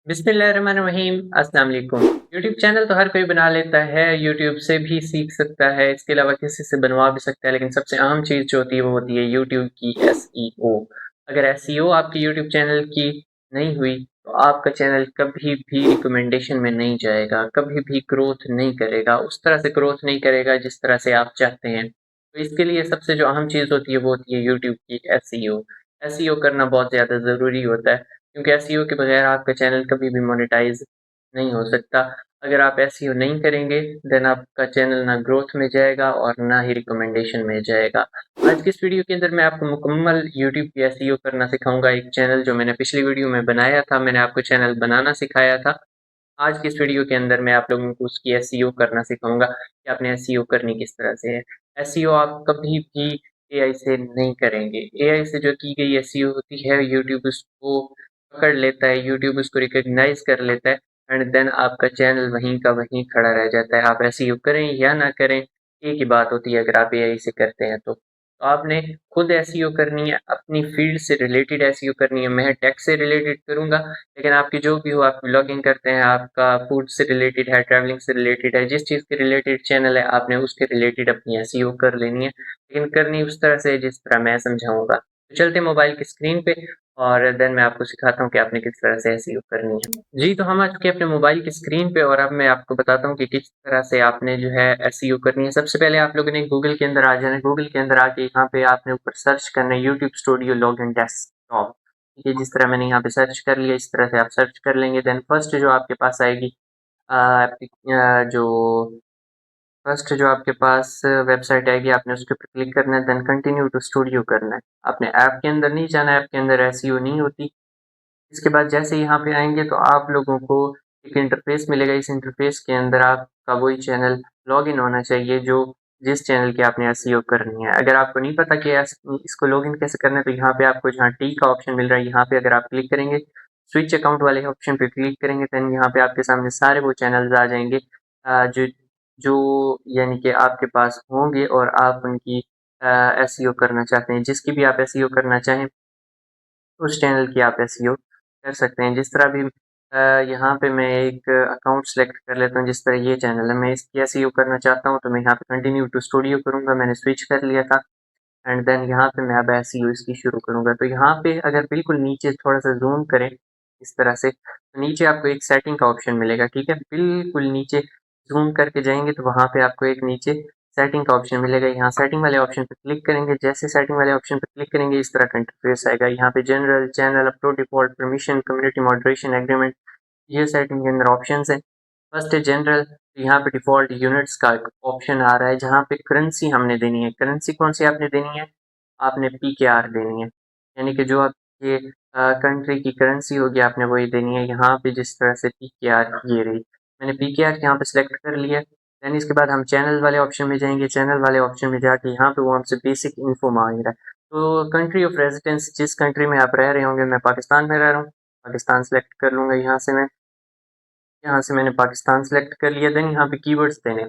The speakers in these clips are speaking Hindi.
बिस्मिल्लाहिर्रहमानिर्रहीम अस्सलाम वालेकुम। यूट्यूब चैनल तो हर कोई बना लेता है, यूट्यूब से भी सीख सकता है, इसके अलावा किसी से बनवा भी सकता है, लेकिन सबसे अहम चीज़ जो होती है वो होती है यूट्यूब की एसईओ। अगर एसईओ आपके यूट्यूब चैनल की नहीं हुई तो आपका चैनल कभी भी रिकमेंडेशन में नहीं जाएगा, कभी भी ग्रोथ नहीं करेगा, उस तरह से ग्रोथ नहीं करेगा जिस तरह से आप चाहते हैं। तो इसके लिए सबसे जो अहम चीज़ होती है वो होती है यूट्यूब की एसईओ। एसईओ करना बहुत ज़्यादा ज़रूरी होता है। क्योंकि एसईओ के बगैर आपका चैनल कभी भी मोनेटाइज नहीं हो सकता। अगर आप एसईओ नहीं करेंगे देन आपका चैनल ना ग्रोथ में जाएगा और ना ही रिकमेंडेशन में जाएगा। आज की इस वीडियो के अंदर मैं आपको मुकम्मल यूट्यूब की एसईओ करना सिखाऊंगा। एक चैनल जो मैंने पिछली वीडियो में बनाया था, मैंने आपको चैनल बनाना सिखाया था। आज की इस वीडियो के अंदर मैं आप लोगों को उसकी एसईओ करना सिखाऊंगा कि आपने एसईओ करनी किस तरह से है। एसईओ आप कभी भी एआई से नहीं करेंगे। एआई से जो की गई एसईओ होती है यूट्यूब उसको पकड़ लेता है, यूट्यूब उसको रिकॉग्नाइज कर लेता है एंड देन आपका चैनल वहीं का वहीं खड़ा रह जाता है। आप एसईओ करें या ना करें, एक ही बात होती है अगर आप एआई से करते हैं तो। आपने खुद एसईओ करनी है, अपनी फील्ड से रिलेटेड एसईओ करनी है। मैं टेक से रिलेटेड करूंगा, लेकिन आपकी जो भी हो, आप ब्लॉगिंग करते हैं, आपका फूड से रिलेटेड है, ट्रैवलिंग से रिलेटेड है, जिस चीज़ के रिलेटेड चैनल है आपने उसके रिलेटेड अपनी एसईओ कर लेनी है, लेकिन करनी उस तरह से जिस तरह मैं समझाऊंगा। तो चलते मोबाइल की स्क्रीन पे और देन मैं आपको सिखाता हूँ कि आपने किस तरह से एसईओ करनी है। जी, तो हम आ चुके हैं अपने मोबाइल की स्क्रीन पे और अब मैं आपको बताता हूँ कि किस तरह से आपने जो है एसईओ करनी है। सबसे पहले आप लोगों ने गूगल के अंदर आ जाना है। गूगल के अंदर आके यहाँ पे आपने ऊपर सर्च करना है यूट्यूब स्टूडियो लॉगिन डेस्कटॉप। ठीक है, जिस तरह मैंने यहाँ पे सर्च कर लिया इस तरह से आप सर्च कर लेंगे। देन फर्स्ट जो आपके पास आएगी जो फर्स्ट जो आपके पास वेबसाइट आएगी आपने उसके ऊपर क्लिक करना है। देन कंटिन्यू टू स्टूडियो करना है। आपने ऐप के अंदर नहीं जाना, ऐप के अंदर एसईओ नहीं होती। इसके बाद जैसे यहाँ पे आएंगे तो आप लोगों को एक इंटरफेस मिलेगा। इस इंटरफेस के अंदर आपका वही चैनल लॉगिन होना चाहिए जो जिस चैनल की आपने एसईओ करनी है। अगर आपको नहीं पता कि इसको लॉगिन कैसे करना है तो यहाँ पे आपको जहाँ टी का ऑप्शन मिल रहा है यहाँ पे अगर आप क्लिक करेंगे, स्विच अकाउंट वाले ऑप्शन पे क्लिक करेंगे, देन यहाँ पे आपके सामने सारे वो चैनल्स आ जाएंगे जो जो यानी कि आपके पास होंगे और आप उनकी एसईओ करना चाहते हैं। जिसकी भी आप एसईओ करना चाहें उस चैनल की आप एसईओ कर सकते हैं। जिस तरह भी यहाँ पे मैं एक अकाउंट सेलेक्ट कर लेता हूँ। जिस तरह ये चैनल है, मैं इसकी एसईओ करना चाहता हूँ तो मैं यहाँ पे कंटिन्यू टू स्टूडियो करूँगा। मैंने स्विच कर लिया था एंड देन यहाँ पे मैं अब एसईओ इसकी शुरू करूँगा। तो यहाँ पे अगर बिल्कुल नीचे थोड़ा सा जूम करें इस तरह से तो नीचे आपको एक सेटिंग का ऑप्शन मिलेगा। ठीक है, बिल्कुल नीचे जूम करके जाएंगे तो वहाँ पे आपको एक नीचे सेटिंग का ऑप्शन मिलेगा। यहाँ सेटिंग वाले ऑप्शन पे क्लिक करेंगे। जैसे सेटिंग वाले ऑप्शन पे क्लिक करेंगे इस तरह का इंटरफेस आएगा। यहाँ पे general, channel, upload, default, permission, community moderation, agreement, ये सेटिंग के अंदर ऑप्शन है। फर्स्ट है जनरल, तो यहाँ पे डिफॉल्ट यूनिट्स का ऑप्शन आ रहा है जहाँ पे करेंसी हमने देनी है। करेंसी कौन सी आपने देनी है? आपने पीकेआर देनी है, यानी कि जो आपके कंट्री की करेंसी होगी आपने वही देनी है। यहाँ पे जिस तरह से पीकेआर ये रही, मैंने पीकेआर यहाँ पे सिलेक्ट कर लिया। देन इसके बाद हम चैनल वाले ऑप्शन में जाएंगे। चैनल वाले ऑप्शन में जाके यहाँ पे वो हमसे बेसिक इन्फो मांग रहा है। तो कंट्री ऑफ रेजिडेंस, जिस कंट्री में आप रह रहे होंगे, मैं पाकिस्तान में रह रहा हूँ, पाकिस्तान सेलेक्ट कर लूँगा। यहाँ से मैंने पाकिस्तान सेलेक्ट कर लिया। देन यहाँ पे कीवर्ड्स देने।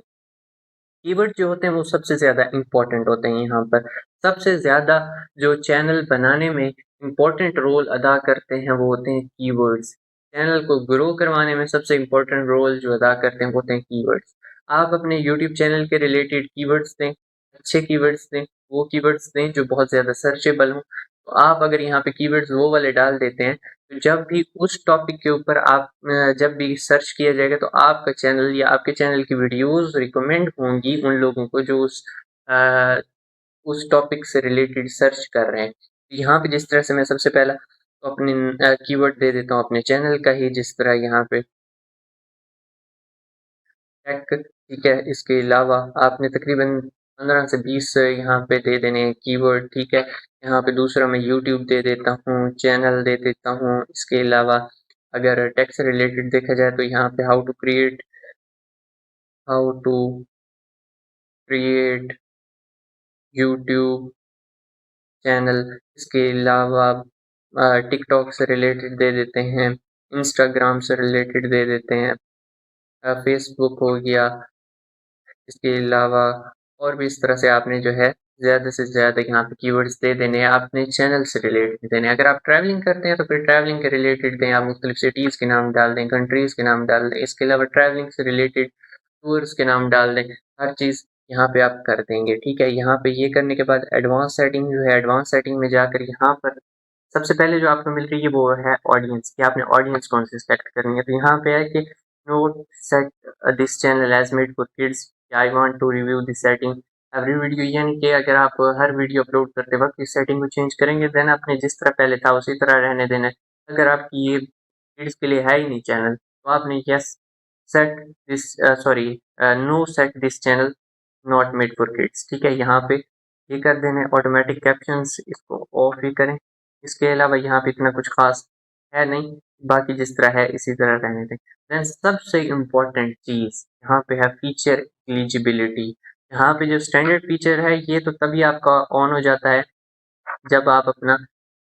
कीवर्ड जो होते हैं वो सबसे ज़्यादा इम्पोर्टेंट होते हैं। यहाँ पर सबसे ज़्यादा जो चैनल बनाने में इम्पोर्टेंट रोल अदा करते हैं वो होते हैं कीवर्ड्स। चैनल को ग्रो करवाने में सबसे इम्पोर्टेंट रोल जो अदा करते हैं वो होते हैं कीवर्ड्स। आप अपने यूट्यूब चैनल के रिलेटेड कीवर्ड्स दें, अच्छे कीवर्ड्स दें, वो कीवर्ड्स दें जो बहुत ज़्यादा सर्चेबल हों। तो आप अगर यहाँ पे कीवर्ड्स वो वाले डाल देते हैं तो जब भी उस टॉपिक के ऊपर आप जब भी सर्च किया जाएगा तो आपका चैनल या आपके चैनल की वीडियोस रिकमेंड होंगी उन लोगों को जो उस टॉपिक से रिलेटेड सर्च कर रहे हैं। यहाँ पे जिस तरह से मैं सबसे पहला तो अपने कीवर्ड दे देता हूँ अपने चैनल का ही, जिस तरह यहाँ पे टेक। ठीक है, इसके अलावा आपने तकरीबन 15 से 20 यहाँ पे दे देने हैं कीवर्ड। ठीक है, यहाँ पे दूसरा मैं यूट्यूब दे देता हूँ, चैनल दे देता हूँ। इसके अलावा अगर टेक से रिलेटेड देखा जाए तो यहाँ पे how to create YouTube channel. इसके अलावा टिकटॉक से रिलेटेड दे देते हैं, इंस्टाग्राम से रिलेटेड दे देते हैं, फेसबुक हो गया। इसके अलावा और भी इस तरह से आपने जो है ज़्यादा से ज़्यादा यहाँ पे कीवर्ड्स दे देने हैं, अपने चैनल से रिलेटेड देने हैं। अगर आप ट्रैवलिंग करते हैं तो फिर ट्रैवलिंग के रिलेटेड दें, आप मुख्तलिफ सिटीज़ के नाम डाल दें, कंट्रीज़ के नाम डाल दें। इसके अलावा ट्रैवलिंग से रिलेटेड टूर्स के नाम डाल दें, हर चीज़ यहाँ पे आप कर देंगे, ठीक है। यहाँ पे ये करने के बाद एडवांस सेटिंग जो है, एडवांस सेटिंग में जाकर यहाँ पर सबसे पहले जो आपको मिल रही है वो है ऑडियंस, कि आपने ऑडियंस कौन सी सेलेक्ट करनी है। तो यहाँ पे है कि no set this channel as made for kids, I want to review this setting every video, यानी कि अगर आप हर वीडियो अपलोड करते वक्त इस सेटिंग को चेंज करेंगे, देन आपने जिस तरह पहले था उसी तरह रहने देना है। अगर आपकी ये किड्स के लिए है ही नहीं चैनल, तो आपने yes set this sorry no set this channel not made for kids, ठीक है। यहाँ पे ये कर देना है। ऑटोमेटिक कैप्शंस इसको ऑफ ही करें। इसके अलावा यहाँ पे इतना कुछ खास है नहीं, बाकी जिस तरह है इसी तरह रहने दें। देन सबसे इम्पोर्टेंट चीज़ यहाँ पे है फीचर एलिजिबिलिटी। यहाँ पे जो स्टैंडर्ड फीचर है ये तो तभी आपका ऑन हो जाता है जब आप अपना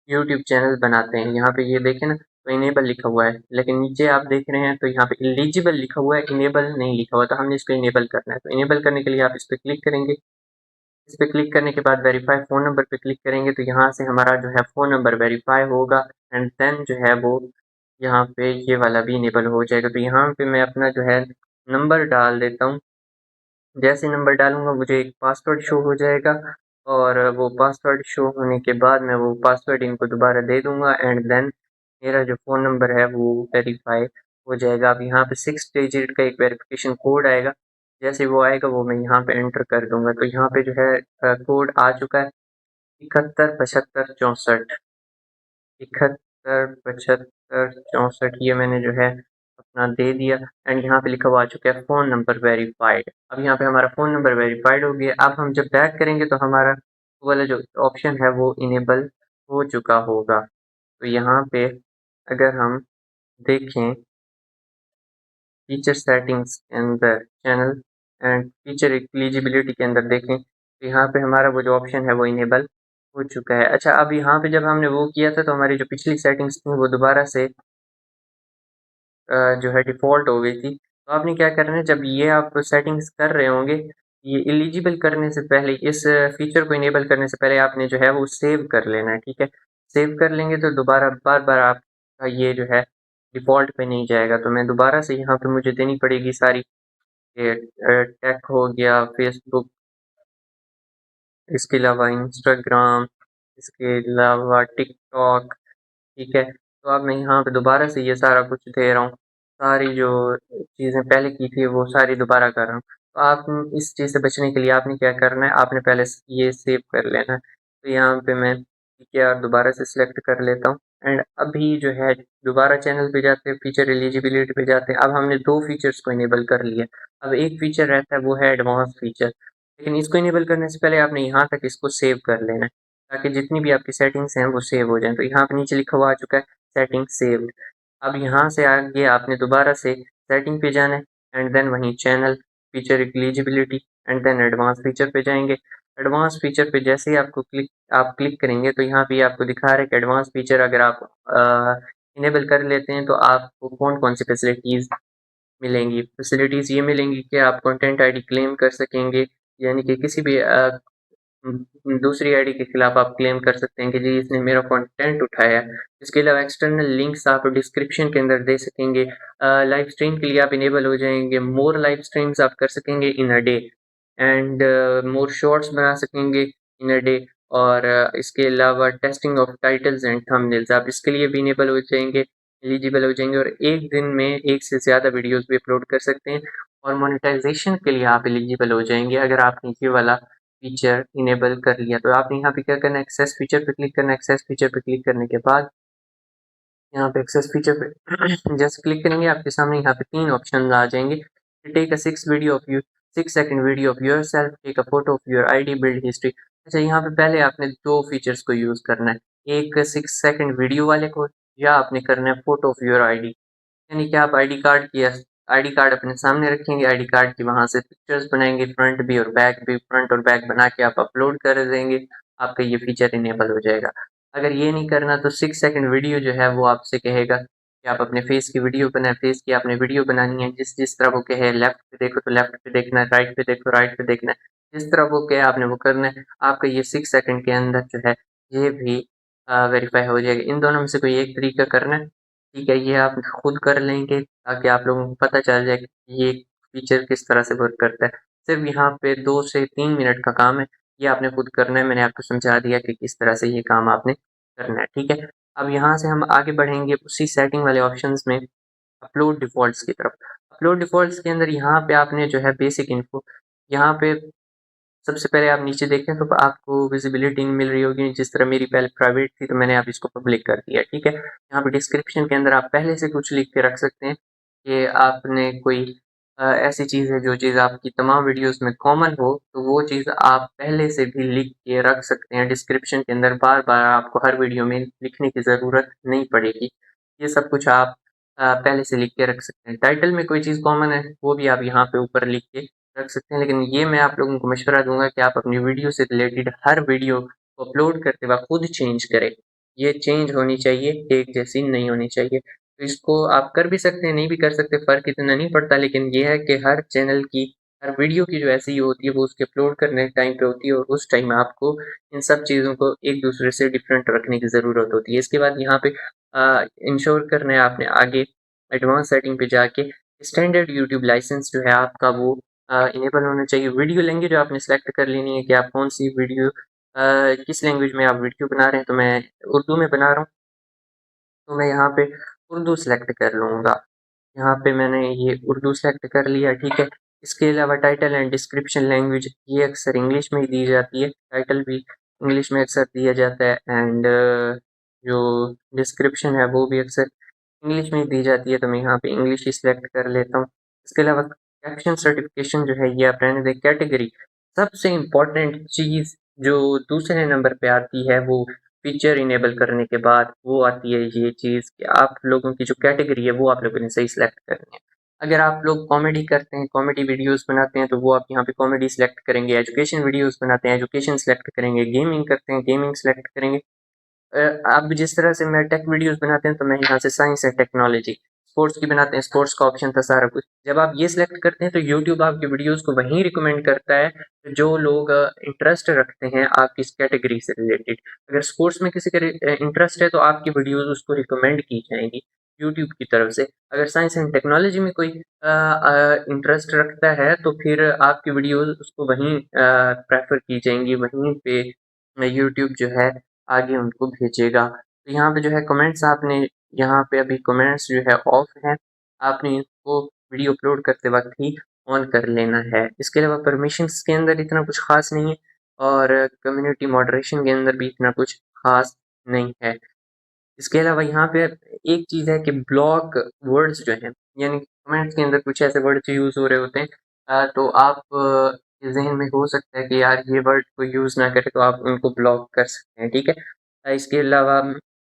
यूट्यूब चैनल बनाते हैं। यहाँ पे ये देखें ना, तो इनेबल लिखा हुआ है, लेकिन नीचे आप देख रहे हैं तो यहाँ पे एलिजिबल लिखा हुआ है, इनेबल नहीं लिखा हुआ। तो हमने इसको इनेबल करना है। तो इनेबल करने के लिए आप इस पर क्लिक करेंगे। इस पे क्लिक करने के बाद वेरीफाई फ़ोन नंबर पे क्लिक करेंगे, तो यहाँ से हमारा जो है फ़ोन नंबर वेरीफाई होगा एंड देन जो है वो यहाँ पे ये वाला भी इनेबल हो जाएगा। तो यहाँ पे मैं अपना जो है नंबर डाल देता हूँ। जैसे नंबर डालूंगा मुझे एक पासवर्ड शो हो जाएगा, और वो पासवर्ड शो होने के बाद मैं वो पासवर्ड इनको दोबारा दे दूंगा एंड देन मेरा जो फ़ोन नंबर है वो वेरीफाई हो जाएगा। अब यहाँ पे 6 डिजिट का एक वेरिफिकेशन कोड आएगा। जैसे वो आएगा वो मैं यहाँ पे एंटर कर दूंगा। तो यहाँ पे जो है कोड आ चुका है 71 75 64। 71 75 64 ये मैंने जो है अपना दे दिया एंड यहाँ पे लिखा हुआ आ चुका है फ़ोन नंबर वेरीफाइड। अब यहाँ पे हमारा फ़ोन नंबर वेरीफाइड हो गया। अब हम जब बैक करेंगे तो हमारा वो वाला जो ऑप्शन है वो इनेबल हो चुका होगा। तो यहाँ पे अगर हम देखें फीचर सेटिंग्स के अंदर चैनल एंड फीचर एलिजिबिलिटी के अंदर देखें, तो यहाँ पे हमारा वो जो ऑप्शन है वो इनेबल हो चुका है। अच्छा, अब यहाँ पे जब हमने वो किया था तो हमारी जो पिछली सेटिंग्स थी वो दोबारा से जो है डिफ़ॉल्ट हो गई थी। तो आपने क्या करना है, जब ये आप सेटिंग्स कर रहे होंगे, ये एलिजिबल करने से पहले, इस फीचर को इनेबल करने से पहले आपने जो है वो सेव कर लेना है, ठीक है। सेव कर लेंगे तो दोबारा बार-बार आपका ये जो है डिफ़ॉल्ट पे नहीं जाएगा। तो मैं दोबारा से यहाँ पे मुझे देनी पड़ेगी सारी, ये टेक हो गया, फ़ेसबुक, इसके अलावा इंस्टाग्राम, इसके अलावा टिकटॉक, ठीक है। तो अब मैं यहाँ पे दोबारा से ये सारा कुछ दे रहा हूँ। सारी जो चीज़ें पहले की थी वो सारी दोबारा कर रहा हूँ। तो आप इस चीज़ से बचने के लिए आपने क्या करना है, आपने पहले ये सेव कर लेना है। तो यहाँ पे मैं पीकेआर दोबारा से सिलेक्ट कर लेता हूँ एंड अभी जो है दोबारा चैनल पे जाते हैं, फीचर एलिजिबिलिटी पे जाते हैं। अब हमने 2 फीचर्स को इनेबल कर लिया। अब एक फीचर रहता है वो है एडवांस फीचर, लेकिन इसको इनेबल करने से पहले आपने यहाँ तक इसको सेव कर लेना है, ताकि जितनी भी आपकी सेटिंग्स हैं वो सेव हो जाएँ। तो यहाँ पे नीचे लिखा हुआ आ चुका है सेटिंग सेव्ड। अब यहाँ से आगे आपने दोबारा से सेटिंग पे जाना है एंड देन वहीं channel, feature eligibility and then advance feature पे जाएंगे। एडवांस फीचर पे जैसे ही आप क्लिक करेंगे तो यहाँ पे आपको दिखा रहा है कि एडवांस फीचर अगर आप इनेबल कर लेते हैं तो आपको कौन कौन सी फैसिलिटीज़ मिलेंगी। फैसिलिटीज़ ये मिलेंगी कि आप कंटेंट आईडी क्लेम कर सकेंगे, यानी कि किसी भी दूसरी आईडी के खिलाफ आप क्लेम कर सकते हैं कि जी इसने मेरा कंटेंट उठाया है। इसके अलावा एक्सटर्नल लिंक्स आप डिस्क्रिप्शन के अंदर दे सकेंगे। लाइव स्ट्रीम के लिए आप इनेबल हो जाएंगे। मोर लाइव स्ट्रीम्स आप कर सकेंगे in a day and more shorts बना सकेंगे इन अ डे। और इसके अलावा testing of titles and thumbnails आप इसके लिए भी इनेबल हो जाएंगे, एलिजिबल हो जाएंगे, और एक दिन में एक से ज़्यादा वीडियोस भी अपलोड कर सकते हैं। और मोनेटाइजेशन के लिए आप एलिजिबल हो जाएंगे अगर आपने ये वाला फीचर इनेबल कर लिया। तो आपने यहाँ पे क्या करना है, एक्सेस फीचर पे क्लिक करना है। एक्सेस फीचर पे क्लिक करने के बाद यहाँ पे एक्सेस फीचर पे जैसे क्लिक करेंगे आपके सामने यहाँ पे 3 ऑप्शन आ जाएंगे। Take a 6 second video of yourself, take a photo of your ID, build history. अच्छा, यहाँ पे पहले आपने 2 फीचर्स को यूज़ करना है, एक 6 सेकंड वीडियो वाले को, या आपने करना है फोटो ऑफ योर आईडी। यानी कि आप आईडी कार्ड अपने सामने रखेंगे, आईडी कार्ड की वहाँ से पिक्चर्स बनाएंगे, फ्रंट भी और बैक भी, फ्रंट और बैक बना के आप अपलोड कर देंगे, आपका ये फीचर इनेबल हो जाएगा। अगर ये नहीं करना तो 6 सेकंड वीडियो जो है वो आपसे कहेगा कि आप अपने फेस की वीडियो बनाए, फेस की आपने वीडियो बनानी है, जिस जिस तरह वो कहे, लेफ्ट पे देखो तो लेफ्ट पे देखना है, राइट पे देखो राइट पे देखना है, जिस तरह वो क्या आपने वो करना है, आपका ये 6 सेकंड के अंदर जो है ये भी वेरीफ़ाई हो जाएगा। इन दोनों में से कोई एक तरीका करना है, ठीक है? ये आप खुद कर लेंगे ताकि आप लोगों को पता चल जाए कि ये फीचर किस तरह से वर्क करता है। सिर्फ़ यहाँ पे 2 से 3 मिनट का काम है, ये आपने खुद करना है। मैंने आपको समझा दिया कि किस तरह से ये काम आपने करना है, ठीक है? अब यहाँ से हम आगे बढ़ेंगे उसी सेटिंग वाले ऑप्शंस में अपलोड डिफ़ॉल्ट्स की तरफ। अपलोड डिफ़ॉल्ट्स के अंदर यहाँ पे आपने जो है बेसिक इन्फो, यहाँ पे सबसे पहले आप नीचे देखें तो आपको विजिबिलिटी मिल रही होगी। जिस तरह मेरी पहले प्राइवेट थी तो मैंने अब इसको पब्लिक कर दिया, ठीक है? यहाँ पे डिस्क्रिप्शन के अंदर आप पहले से कुछ लिख के रख सकते हैं कि आपने कोई ऐसी चीज़ है जो चीज़ आपकी तमाम वीडियोस में कॉमन हो, तो वो चीज़ आप पहले से भी लिख के रख सकते हैं डिस्क्रिप्शन के अंदर। बार-बार आपको हर वीडियो में लिखने की ज़रूरत नहीं पड़ेगी। ये सब कुछ आप पहले से लिख के रख सकते हैं। टाइटल में कोई चीज़ कॉमन है, वो भी आप यहाँ पे ऊपर लिख के रख सकते हैं, लेकिन ये मैं आप लोगों को मशवरा दूँगा कि आप अपनी वीडियो से रिलेटेड हर वीडियो को अपलोड करते वक़्त खुद चेंज करें। ये चेंज होनी चाहिए, एक जैसी नहीं होनी चाहिए। तो इसको आप कर भी सकते हैं, नहीं भी कर सकते, फ़र्क इतना नहीं पड़ता, लेकिन ये है कि हर चैनल की, हर वीडियो की जो एसईओ होती है, वो उसके अपलोड करने के टाइम पे होती है और उस टाइम आपको इन सब चीज़ों को एक-दूसरे से डिफरेंट रखने की ज़रूरत होती है। इसके बाद यहाँ पे इंश्योर करना है आपने आगे एडवांस सेटिंग पे जाके स्टैंडर्ड यूट्यूब लाइसेंस जो है आपका वो इनेबल होना चाहिए। वीडियो लैंग्वेज आपने सेलेक्ट कर लेनी है कि आप कौन-सी वीडियो किस लैंग्वेज में आप वीडियो बना रहे हैं, तो मैं उर्दू में बना रहा हूँ, तो मैं यहाँ पे उर्दू सेलेक्ट कर लूँगा। यहाँ पे मैंने ये उर्दू सेलेक्ट कर लिया, ठीक है। इसके अलावा टाइटल एंड डिस्क्रिप्शन लैंग्वेज ये अक्सर इंग्लिश में ही दी जाती है, टाइटल भी इंग्लिश में अक्सर दिया जाता है एंड जो डिस्क्रिप्शन है वो भी अक्सर इंग्लिश में ही दी जाती है, तो मैं यहाँ पे इंग्लिश ही सिलेक्ट कर लेता हूँ। इसके अलावा कैप्शन सर्टिफिकेशन जो है ये आप रहने दें। कैटेगरी सबसे इम्पोर्टेंट चीज़ जो दूसरे नंबर पे आती है वो फीचर इनेबल करने के बाद वो आती है ये चीज़ कि आप लोगों की जो कैटेगरी है वो आप लोगों ने सही सिलेक्ट करनी है। अगर आप लोग कॉमेडी करते हैं, कॉमेडी वीडियोज़ बनाते हैं तो वो आप यहाँ पे कॉमेडी सिलेक्ट करेंगे, एजुकेशन वीडियोज़ बनाते हैं, एजुकेशन सिलेक्ट करेंगे, गेमिंग करते हैं, गेमिंग सिलेक्ट करेंगे। अब जिस तरह से मैं टेक वीडियोस बनाते हैं तो मैं यहाँ से साइंस एंड टेक्नोलॉजी, स्पोर्ट्स की बनाते हैं, स्पोर्ट्स का ऑप्शन था सारा कुछ। जब आप ये सिलेक्ट करते हैं तो यूट्यूब आपकी वीडियोस को वहीं रिकमेंड करता है जो लोग इंटरेस्ट रखते हैं आपकी इस कैटेगरी से रिलेटेड। अगर स्पोर्ट्स में किसी का इंटरेस्ट है तो आपकी वीडियोस उसको रिकमेंड की जाएंगी यूट्यूब की तरफ से। अगर साइंस एंड टेक्नोलॉजी में कोई इंटरेस्ट रखता है तो फिर आपकी वीडियोस उसको वहीं प्रेफर की जाएंगी, वहीं पे यूट्यूब जो है आगे उनको भेजेगा। तो यहाँ पे जो है कमेंट्स आपने यहाँ पे अभी कमेंट्स जो है ऑफ हैं, आपने इनको वीडियो अपलोड करते वक़्त ही ऑन कर लेना है। इसके अलावा परमिशंस के अंदर इतना कुछ ख़ास नहीं है और कम्युनिटी मॉडरेशन के अंदर भी इतना कुछ ख़ास नहीं है। इसके अलावा यहाँ पे एक चीज़ है कि ब्लॉक वर्ड्स जो हैं, यानी कमेंट्स के अंदर कुछ ऐसे वर्ड्स यूज़ हो रहे होते हैं, तो आप के ज़हन में हो सकता है कि यार ये वर्ड को यूज़ ना करें, तो आप उनको ब्लॉक कर सकते हैं, ठीक है। इसके अलावा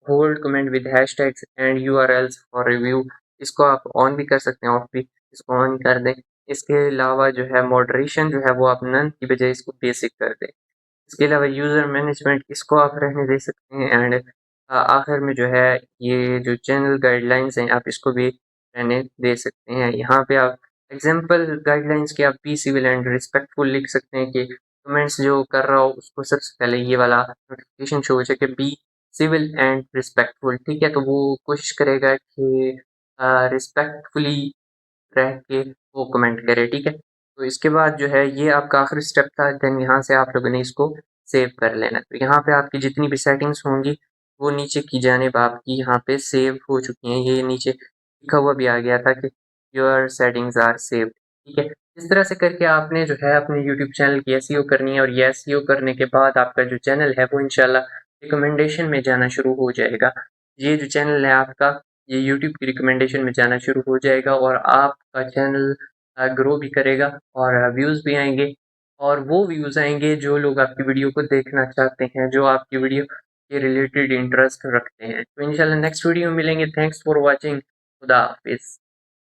hold comment with hashtags and URLs for review, इसको आप ऑन भी कर सकते हैं, ऑफ भी, इसको ऑन कर दें। इसके अलावा जो है मॉडरेशन जो है वो आप नन की बजाय इसको बेसिक कर दें। इसके अलावा यूज़र मैनेजमेंट इसको आप रहने दे सकते हैं एंड आखिर में जो है ये जो चैनल गाइडलाइंस हैं आप इसको भी रहने दे सकते हैं। यहाँ पे आप एग्जांपल गाइडलाइंस के आप बी सिविल एंड रिस्पेक्टफुल लिख सकते हैं कि कमेंट्स जो कर रहा हो उसको सबसे पहले ये वाला नोटिफिकेशन शो हो जाए कि बी सिविल एंड रिस्पेक्टफुल, ठीक है। तो वो कोशिश करेगा कि रिस्पेक्टफुली रह के वो कमेंट करे, ठीक है। तो इसके बाद जो है ये आपका आखिरी स्टेप था, देन यहाँ से आप लोगों ने इसको सेव कर लेना है। तो यहाँ पे आपकी जितनी भी सेटिंग्स होंगी वो नीचे की जानिब आपकी यहाँ पे सेव हो चुकी हैं। ये नीचे लिखा हुआ भी आ गया था कि योर सेटिंग्स आर सेव्ड, ठीक है। इस तरह से करके आपने जो है अपने यूट्यूब चैनल की एसईओ करनी है और ये एसईओ करने के बाद आपका जो चैनल है वो इंशाल्लाह रिकमेंडेशन में जाना शुरू हो जाएगा। ये जो चैनल है आपका ये यूट्यूब की रिकमेंडेशन में जाना शुरू हो जाएगा और आपका चैनल ग्रो भी करेगा और व्यूज़ भी आएँगे और वो व्यूज़ आएँगे जो लोग आपकी वीडियो को देखना चाहते हैं, जो आपकी वीडियो के रिलेटेड इंटरेस्ट रखते हैं। तो इंशाल्लाह नेक्स्ट वीडियो में मिलेंगे। Thanks for watching. खुदा हाफ़िज़।